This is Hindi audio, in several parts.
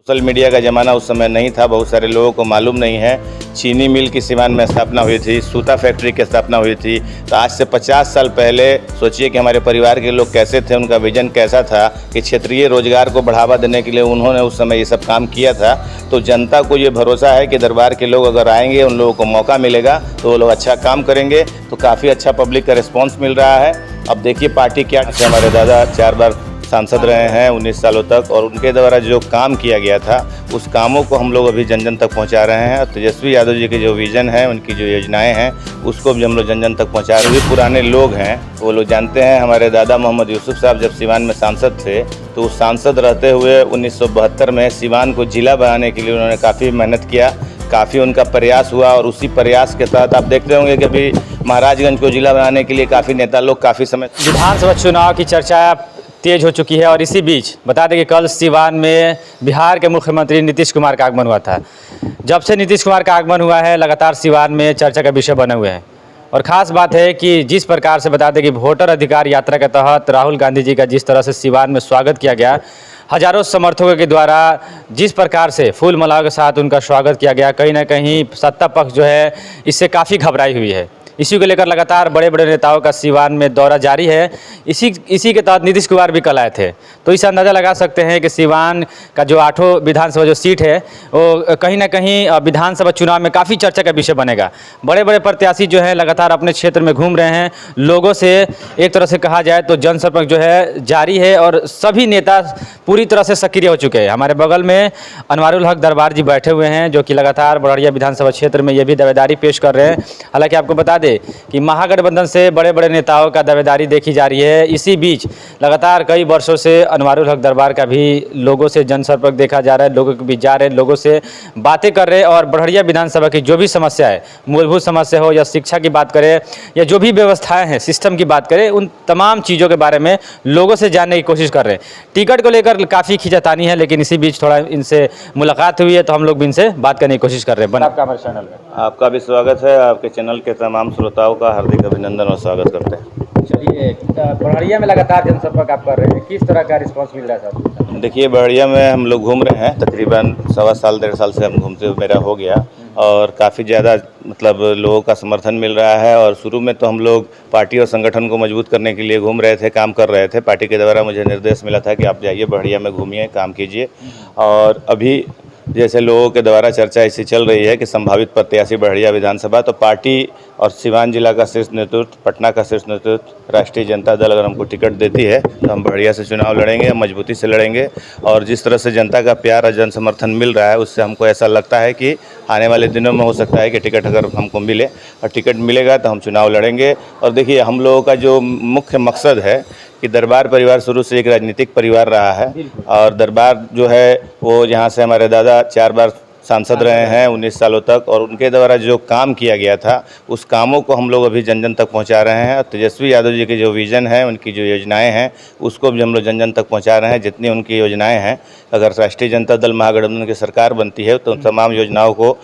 सोशल मीडिया का ज़माना उस समय नहीं था, बहुत सारे लोगों को मालूम नहीं है। चीनी मिल की सीवान में स्थापना हुई थी, सूता फैक्ट्री की स्थापना हुई थी। तो आज से 50 साल पहले सोचिए कि हमारे परिवार के लोग कैसे थे, उनका विजन कैसा था कि क्षेत्रीय रोजगार को बढ़ावा देने के लिए उन्होंने उस समय ये सब काम किया था। तो जनता को ये भरोसा है कि दरबार के लोग अगर आएंगे, उन लोगों को मौका मिलेगा तो वो लोग अच्छा काम करेंगे। तो काफ़ी अच्छा पब्लिक का रिस्पॉन्स मिल रहा है। अब देखिए पार्टी क्या, हमारे दादा 4 बार सांसद रहे हैं 19 सालों तक, और उनके द्वारा जो काम किया गया था उस कामों को हम लोग अभी जन जन तक पहुंचा रहे हैं। और तेजस्वी यादव जी के जो विज़न है, उनकी जो योजनाएं हैं, उसको भी हम लोग जन जन तक पहुंचा रहे हैं। जो पुराने लोग हैं वो लोग जानते हैं, हमारे दादा मोहम्मद यूसुफ साहब जब सीवान में सांसद थे तो उस सांसद रहते हुए 1972 में सीवान को जिला बनाने के लिए उन्होंने काफ़ी मेहनत किया, काफ़ी उनका प्रयास हुआ। और उसी प्रयास के तहत आप देखते होंगे कि अभी महाराजगंज को जिला बनाने के लिए काफ़ी नेता लोग काफ़ी समय। विधानसभा चुनाव की चर्चा तेज हो चुकी है और इसी बीच बता दें कि कल सीवान में बिहार के मुख्यमंत्री नीतीश कुमार का आगमन हुआ था। जब से नीतीश कुमार का आगमन हुआ है लगातार सीवान में चर्चा का विषय बने हुए हैं। और ख़ास बात है कि जिस प्रकार से बता दें कि वोटर अधिकार यात्रा के तहत राहुल गांधी जी का जिस तरह से सीवान में स्वागत किया गया, हजारों समर्थकों के द्वारा जिस प्रकार से फूल मालाओं के साथ उनका स्वागत किया गया, कहीं ना कहीं सत्ता पक्ष जो है इससे काफ़ी घबराई हुई है। इसी को लेकर लगातार बड़े बड़े नेताओं का सीवान में दौरा जारी है। इसी के तहत नीतीश कुमार भी कल आए थे। तो इससे अंदाज़ा लगा सकते हैं कि सीवान का जो 8 विधानसभा जो सीट है वो कहीं ना कहीं विधानसभा चुनाव में काफ़ी चर्चा का विषय बनेगा। बड़े बड़े प्रत्याशी जो हैं लगातार अपने क्षेत्र में घूम रहे हैं। लोगों से एक तरह से कहा जाए तो जनसंपर्क जो है जारी है और सभी नेता पूरी तरह से सक्रिय हो चुके हैं। हमारे बगल में अनवारुल हक दरबार जी बैठे हुए हैं जो कि लगातार बड़ौरिया विधानसभा क्षेत्र में ये भी दावेदारी पेश कर रहे हैं। हालांकि आपको बता कि महागठबंधन से बड़े बड़े नेताओं का दावेदारी देखी जा रही है। इसी बीच लगातार कई वर्षों से अनवारुल हक दरबार का भी लोगों से जनसंपर्क देखा जा रहा है, लोगों के बीच जा रहे हैं, लोगों से बातें कर रहे हैं। और बड़ौरिया विधानसभा की जो भी समस्या है, मूलभूत समस्या हो या शिक्षा की बात करें या जो भी व्यवस्थाएं हैं, सिस्टम की बात करें, उन तमाम चीज़ों के बारे में लोगों से जानने की कोशिश कर रहे हैं। टिकट को लेकर काफ़ी खींचातानी है, लेकिन इसी बीच थोड़ा इनसे मुलाकात हुई है तो हम लोग भी इनसे बात करने की कोशिश कर रहे हैं। आपका हमारे चैनल में आपका भी स्वागत है। आपके चैनल के तमाम श्रोताओं का हार्दिक अभिनंदन और स्वागत करते हैं। चलिए, बड़ौरिया में लगातार जनसंपर्क आप कर रहे हैं, किस तरह का रिस्पांस मिल रहा है सर? देखिए बड़ौरिया में हम लोग घूम रहे हैं, तकरीबन 1.25 साल 1.5 साल से हम घूमते हुए मेरा हो गया, और काफ़ी ज़्यादा मतलब लोगों का समर्थन मिल रहा है। और शुरू में तो हम लोग पार्टी और संगठन को मजबूत करने के लिए घूम रहे थे, काम कर रहे थे। पार्टी के द्वारा मुझे निर्देश मिला था कि आप जाइए बड़ौरिया में घूमिए, काम कीजिए। और अभी जैसे लोगों के द्वारा चर्चा ऐसी चल रही है कि संभावित प्रत्याशी बड़ौरिया विधानसभा, तो पार्टी और सीवान जिला का शीर्ष नेतृत्व, पटना का शीर्ष नेतृत्व, राष्ट्रीय जनता दल अगर हमको टिकट देती है तो हम बड़ौरिया से चुनाव लड़ेंगे, मजबूती से लड़ेंगे। और जिस तरह से जनता का प्यार और जन समर्थन मिल रहा है, उससे हमको ऐसा लगता है कि आने वाले दिनों में हो सकता है कि टिकट अगर हमको मिले, और टिकट मिलेगा तो हम चुनाव लड़ेंगे। और देखिए हम लोगों का जो मुख्य मकसद है कि दरबार परिवार शुरू से एक राजनीतिक परिवार रहा है, और दरबार जो है वो यहाँ से हमारे दादा 4 बार सांसद रहे हैं 19 सालों तक, और उनके द्वारा जो काम किया गया था उस कामों को हम लोग अभी जन जन तक पहुंचा रहे हैं। और तेजस्वी यादव जी के जो विज़न है, उनकी जो योजनाएं हैं, उसको भी हम लोग जन जन तक पहुंचा रहे हैं। जितनी उनकी योजनाएं हैं, अगर राष्ट्रीय जनता दल महागठबंधन की सरकार बनती है तो तमाम योजनाओं को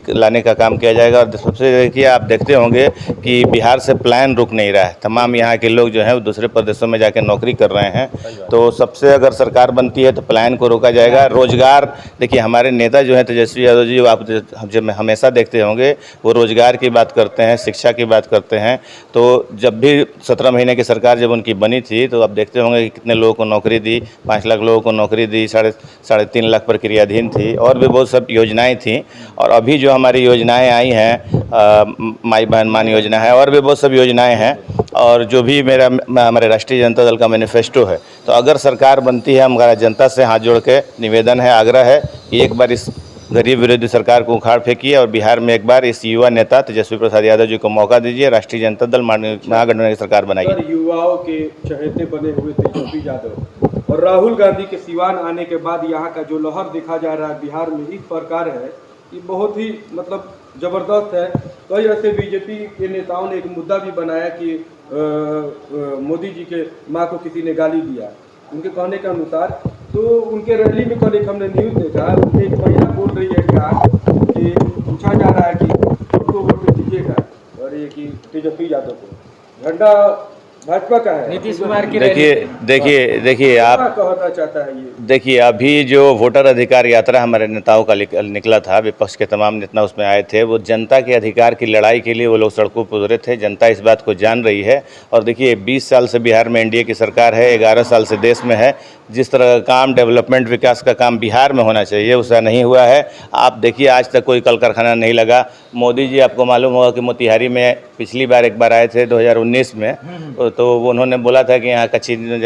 लाने का काम किया जाएगा। और सबसे देखिए, आप देखते होंगे कि बिहार से प्लान रुक नहीं रहा है। तमाम यहाँ के लोग जो हैं वो दूसरे प्रदेशों में जाकर नौकरी कर रहे हैं। तो सबसे अगर सरकार बनती है तो प्लान को रोका जाएगा। रोजगार, देखिए हमारे नेता जो हैं तेजस्वी यादव जी, आप जब हमेशा देखते होंगे वो रोजगार की बात करते हैं, शिक्षा की बात करते हैं। तो जब भी 17 महीने की सरकार जब उनकी बनी थी तो आप देखते होंगे कि कितने लोगों को नौकरी दी, 5 लाख लोगों को नौकरी दी, 3.5 लाख प्रक्रियाधीन थी, और भी बहुत सब योजनाएं थी। और अभी जो हमारी योजनाएं आई हैं, माई बहन मान योजना है, और भी बहुत सब योजनाएं हैं। और जो भी हमारे राष्ट्रीय जनता दल का मैनिफेस्टो है, तो अगर सरकार बनती है, हमारा जनता से हाथ जोड़ के निवेदन है, आग्रह है कि एक बार इस गरीब विरोधी सरकार को उखाड़ फेंकिए और बिहार में एक बार इस युवा नेता तेजस्वी प्रसाद यादव जी को मौका दीजिए, राष्ट्रीय जनता दल महागठबंधन की सरकार बनाइए। युवाओं के चहेते बने हुए तेजस्वी यादव और राहुल गांधी के सीवान आने के बाद यहाँ का जो लहर देखा जा रहा है बिहार में इस प्रकार है, ये बहुत ही मतलब जबरदस्त है। कई ऐसे बीजेपी के नेताओं ने एक मुद्दा भी बनाया कि मोदी जी के माँ को किसी ने गाली दिया, उनके कहने के अनुसार। तो उनके रैली में कल एक हमने न्यूज़ देखा, उनकी एक महिला बोल रही है कि पूछा जा रहा है कि उसको वोट दीजिएगा, और ये कि तेजस्वी यादव को झंडा भाजपा का है। नीतीश कुमार की देखिए आप क्या कहना चाहता है ये? देखिए अभी जो वोटर अधिकार यात्रा हमारे नेताओं का निकला था, विपक्ष के तमाम नेता उसमें आए थे, वो जनता के अधिकार की लड़ाई के लिए वो लोग सड़कों पर उतरे थे। जनता इस बात को जान रही है। और देखिए 20 साल से बिहार में एनडीए की सरकार है, 11 साल से देश में है। जिस तरह का काम, डेवलपमेंट, विकास का काम बिहार में होना चाहिए वैसा नहीं हुआ है। आप देखिए आज तक कोई कल कारखाना नहीं लगा। मोदी जी आपको मालूम होगा कि मोतिहारी में पिछली बार एक बार आए थे 2019 में, तो उन्होंने बोला था कि यहाँ का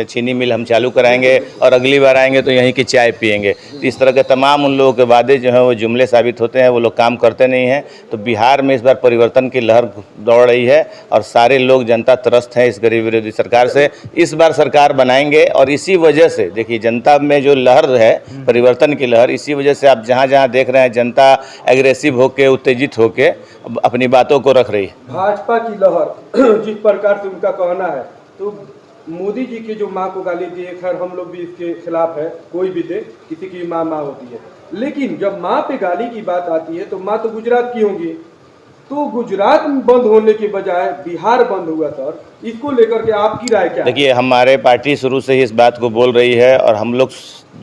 चीनी मिल हम चालू कराएंगे और अगली बार आएंगे तो यहीं की चाय पिएंगे। तो इस तरह के तमाम उन लोगों के वादे जो हैं वो जुमले साबित होते हैं, वो लोग काम करते नहीं हैं। तो बिहार में इस बार परिवर्तन की लहर दौड़ रही है और सारे लोग, जनता त्रस्त है इस गरीब विरोधी सरकार से। इस बार सरकार बनाएंगे और इसी वजह से देखिए जनता में जो लहर है, परिवर्तन की लहर, इसी वजह से आप जहाँ जहाँ देख रहे हैं जनता एग्रेसिव होकर, उत्तेजित होकर अपनी बातों को रख रही है। भाजपा की लहर जिस प्रकार से उनका कहना है, तो मोदी जी की जो माँ को गाली दी है, खैर हम लोग भी इसके खिलाफ है, कोई भी दे, किसी की माँ माँ होती है। लेकिन जब माँ पे गाली की बात आती है तो माँ तो गुजरात की होंगी, तो गुजरात बंद होने के बजाय बिहार बंद हुआ सर, इसको लेकर के आपकी राय क्या है? देखिए हमारे पार्टी शुरू से ही इस बात को बोल रही है और हम लोग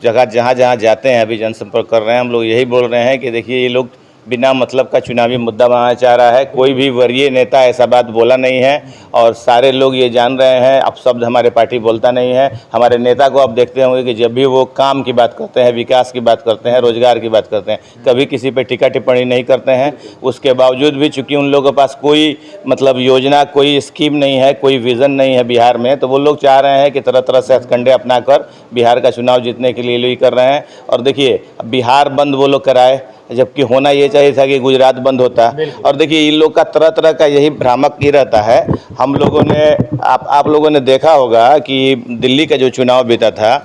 जगह जहाँ जहाँ जाते हैं, अभी जनसंपर्क कर रहे हैं, हम लोग यही बोल रहे हैं कि देखिए ये लोग बिना मतलब का चुनावी मुद्दा बनाना चाह रहा है। कोई भी वरीय नेता ऐसा बात बोला नहीं है और सारे लोग ये जान रहे हैं। अब शब्द हमारे पार्टी बोलता नहीं है। हमारे नेता को आप देखते होंगे कि जब भी वो काम की बात करते हैं, विकास की बात करते हैं, रोजगार की बात करते हैं, कभी किसी पे टीका टिप्पणी नहीं करते हैं। उसके बावजूद भी चूंकि उन लोगों के पास कोई मतलब योजना, कोई स्कीम नहीं है, कोई विज़न नहीं है बिहार में, तो वो लोग चाह रहे हैं कि तरह तरह से हथकंडे अपनाकर बिहार का चुनाव जीतने के लिए लोग कर रहे हैं। और देखिए बिहार बंद वो लोग कराए, जबकि होना ये चाहिए था कि गुजरात बंद होता। और देखिए इन लोग का तरह तरह का यही भ्रामक ही रहता है। हम लोगों ने आप लोगों ने देखा होगा कि दिल्ली का जो चुनाव बीता था,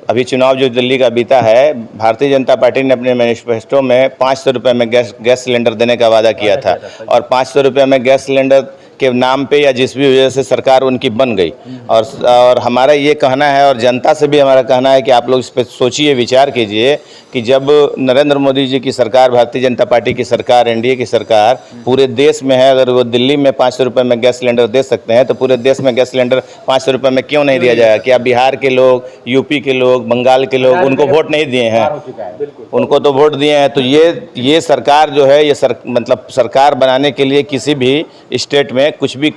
अभी चुनाव जो दिल्ली का बीता है, भारतीय जनता पार्टी ने अपने मैनिफेस्टो में 500 रुपये में गैस सिलेंडर देने का वादा किया था और 500 रुपये में गैस सिलेंडर के नाम पे या जिस भी वजह से सरकार उनकी बन गई। और हमारा ये कहना है और जनता से भी हमारा कहना है कि आप लोग इस पर सोचिए, विचार कीजिए कि जब नरेंद्र मोदी जी की सरकार, भारतीय जनता पार्टी की सरकार, एनडीए की सरकार पूरे देश में है, अगर वो दिल्ली में 500 रुपये में गैस सिलेंडर दे सकते हैं तो पूरे देश में गैस सिलेंडर 500 रुपये में क्यों नहीं दिया जाएगा? क्या बिहार के लोग, यूपी के लोग, बंगाल के लोग उनको वोट नहीं दिए हैं? उनको तो वोट दिए हैं। तो ये सरकार जो है, ये मतलब सरकार बनाने के लिए किसी भी स्टेट में कुछ भी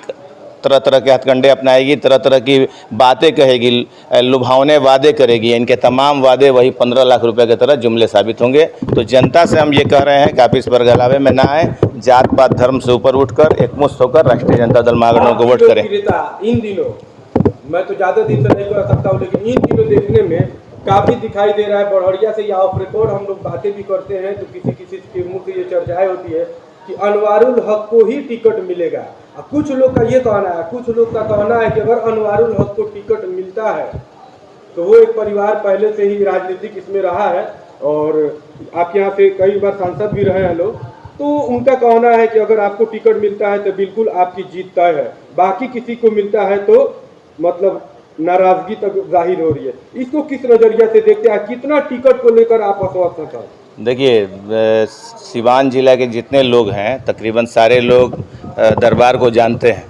तरह तरह के हथकंडे अपनाएगी, तरह तरह की बातें कहेगी, लुभावने वादे करेगी। इनके तमाम वादे वही 15 लाख रुपए की तरह जुमले साबित होंगे। तो जनता से हम ये कह रहे हैं कि आप इस पर गलावे में ना आए, जात पात धर्म से ऊपर उठकर एकमुश्त होकर राष्ट्रीय जनता दल महागठबंधन को वोट करें। इन दिनों मैं तो ज़्यादा दिन से नहीं कर सकता हूँ, लेकिन इन दिनों देखने में काफ़ी दिखाई दे रहा है। बढ़िया से या ऑफ रिकॉर्ड हम लोग बातें भी करते हैं तो किसी के मुँह से ये चर्चाएँ होती है कि अनवारुल हक को ही टिकट मिलेगा। कुछ लोग का ये कहना है, कुछ लोग का कहना है कि अगर अनवारुल हक को टिकट मिलता है तो वो एक परिवार पहले से ही राजनीतिक इसमें रहा है और आपके यहाँ से कई बार सांसद भी रहे हैं लोग, तो उनका कहना है कि अगर आपको टिकट मिलता है तो बिल्कुल आपकी जीत तय है, बाकी किसी को मिलता है तो मतलब नाराजगी तक जाहिर हो रही है। इसको किस नज़रिया से देखते हैं? कितना टिकट को लेकर आप आश्वस्त हैं? देखिए सिवान जिला के जितने लोग हैं तकरीबन सारे लोग दरबार को जानते हैं,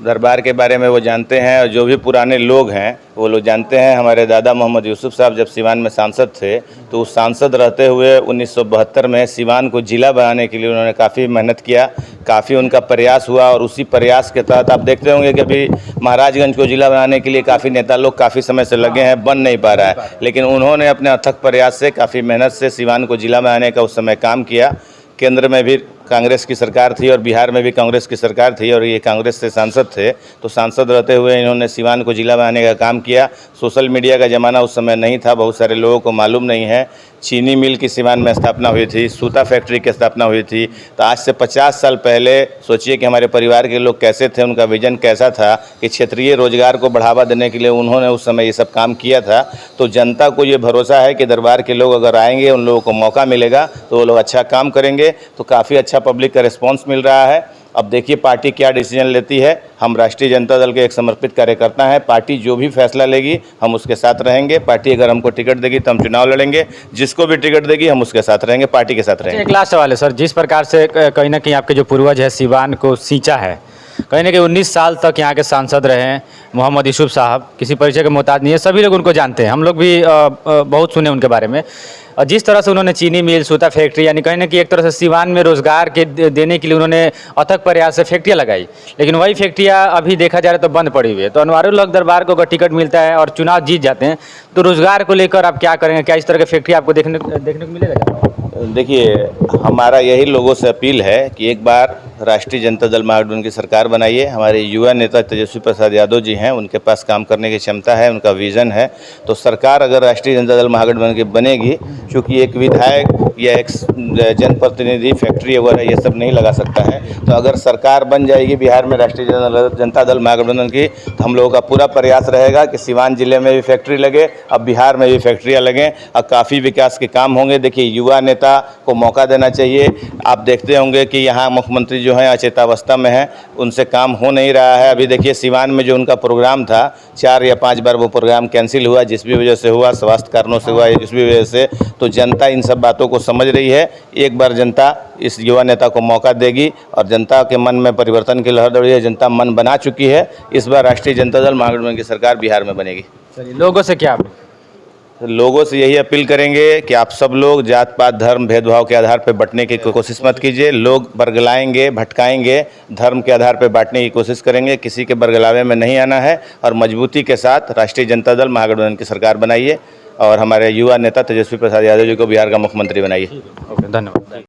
दरबार के बारे में वो जानते हैं और जो भी पुराने लोग हैं वो लोग जानते हैं। हमारे दादा मोहम्मद यूसुफ साहब जब सिवान में सांसद थे तो उस सांसद रहते हुए 1972 में सिवान को ज़िला बनाने के लिए उन्होंने काफ़ी मेहनत किया, काफ़ी उनका प्रयास हुआ और उसी प्रयास के तहत आप देखते होंगे कि अभी महाराजगंज को ज़िला बनाने के लिए काफ़ी नेता लोग काफ़ी समय से लगे हैं, बन नहीं पा रहा है। लेकिन उन्होंने अपने अथक प्रयास से, काफ़ी मेहनत से सिवान को ज़िला बनाने का उस समय काम किया। केंद्र में भी कांग्रेस की सरकार थी और बिहार में भी कांग्रेस की सरकार थी और ये कांग्रेस से सांसद थे, तो सांसद रहते हुए इन्होंने सिवान को ज़िला बनाने का काम किया। सोशल मीडिया का ज़माना उस समय नहीं था, बहुत सारे लोगों को मालूम नहीं है। चीनी मिल की सिवान में स्थापना हुई थी, सूता फैक्ट्री की स्थापना हुई थी। तो आज से 50 साल पहले सोचिए कि हमारे परिवार के लोग कैसे थे, उनका विजन कैसा था कि क्षेत्रीय रोजगार को बढ़ावा देने के लिए उन्होंने उस समय ये सब काम किया था। तो जनता को ये भरोसा है कि दरबार के लोग अगर आएंगे, उन लोगों को मौका मिलेगा तो वो लोग अच्छा काम करेंगे। तो काफ़ी अच्छा पब्लिक का रिस्पॉन्स मिल रहा है। अब देखिए पार्टी क्या डिसीजन लेती है। हम राष्ट्रीय जनता दल के एक समर्पित कार्यकर्ता हैं, पार्टी जो भी फैसला लेगी हम उसके साथ रहेंगे। पार्टी अगर हमको टिकट देगी तो हम चुनाव लड़ेंगे, जिसको भी टिकट देगी हम उसके साथ रहेंगे, पार्टी के साथ रहेंगे। एक लास्ट सवाल है सर, जिस प्रकार से कहीं ना कहीं आपके जो पूर्वज है सिवान को सींचा है, कहीं ना कहीं 19 साल तक यहाँ के सांसद रहे हैं मोहम्मद यूसुफ साहब, किसी परिचय के मोहताज नहीं है, सभी लोग उनको जानते हैं, हम लोग भी बहुत सुने उनके बारे में। और जिस तरह से उन्होंने चीनी मिल, सूता फैक्ट्री, यानी कहीं ना कहीं एक तरह से सिवान में रोजगार के देने के लिए उन्होंने अथक प्रयास से फैक्ट्रियाँ लगाई, लेकिन वही फैक्ट्रियाँ अभी देखा जा रहा है तो बंद पड़ी हुई है। तो अनवारुल हक दरबार को अगर टिकट मिलता है और चुनाव जीत जाते हैं तो रोजगार को लेकर आप क्या करेंगे? क्या इस तरह की फैक्ट्री आपको देखने को मिलेगा? देखिए, हमारा यही लोगों से अपील है कि एक बार राष्ट्रीय जनता दल महागठबंधन की सरकार बनाइए। हमारे युवा नेता तेजस्वी प्रसाद यादव जी हैं, उनके पास काम करने की क्षमता है, उनका विज़न है। तो सरकार अगर राष्ट्रीय जनता दल महागठबंधन की बनेगी, क्योंकि एक विधायक या एक जनप्रतिनिधि फैक्ट्री वगैरह ये सब नहीं लगा सकता है, तो अगर सरकार बन जाएगी बिहार में राष्ट्रीय जनता दल महागठबंधन की, तो हम लोगों का पूरा प्रयास रहेगा कि सिवान जिले में भी फैक्ट्री लगे, अब बिहार में भी फैक्ट्रियाँ लगें और काफ़ी विकास के काम होंगे। देखिए, युवा नेता को मौका देना चाहिए। आप देखते होंगे कि यहाँ मुख्यमंत्री जो हैं अचेतावस्था में हैं, उनसे काम हो नहीं रहा है। अभी देखिए, सिवान में जो उनका प्रोग्राम था 4 या 5 बार वो प्रोग्राम कैंसिल हुआ, जिस भी वजह से हुआ, स्वास्थ्य कारणों से हुआ या जिस भी वजह से। तो जनता इन सब बातों को समझ रही है। एक बार जनता इस युवा नेता को मौका देगी और जनता के मन में परिवर्तन की लहर दौड़ रही है, जनता मन बना चुकी है। इस बार राष्ट्रीय जनता दल महागठबंधन की सरकार बिहार में बनेगी। चलिए, लोगों से क्या लोगों से यही अपील करेंगे कि आप सब लोग जात पात धर्म भेदभाव के आधार पर बंटने की कोशिश मत कीजिए। लोग बरगलाएंगे, भटकाएंगे, धर्म के आधार पर बांटने की कोशिश करेंगे। किसी के बरगलावे में नहीं आना है और मजबूती के साथ राष्ट्रीय जनता दल महागठबंधन की सरकार बनाइए और हमारे युवा नेता तेजस्वी प्रसाद यादव जी को बिहार का मुख्यमंत्री बनाइए। ओके, धन्यवाद।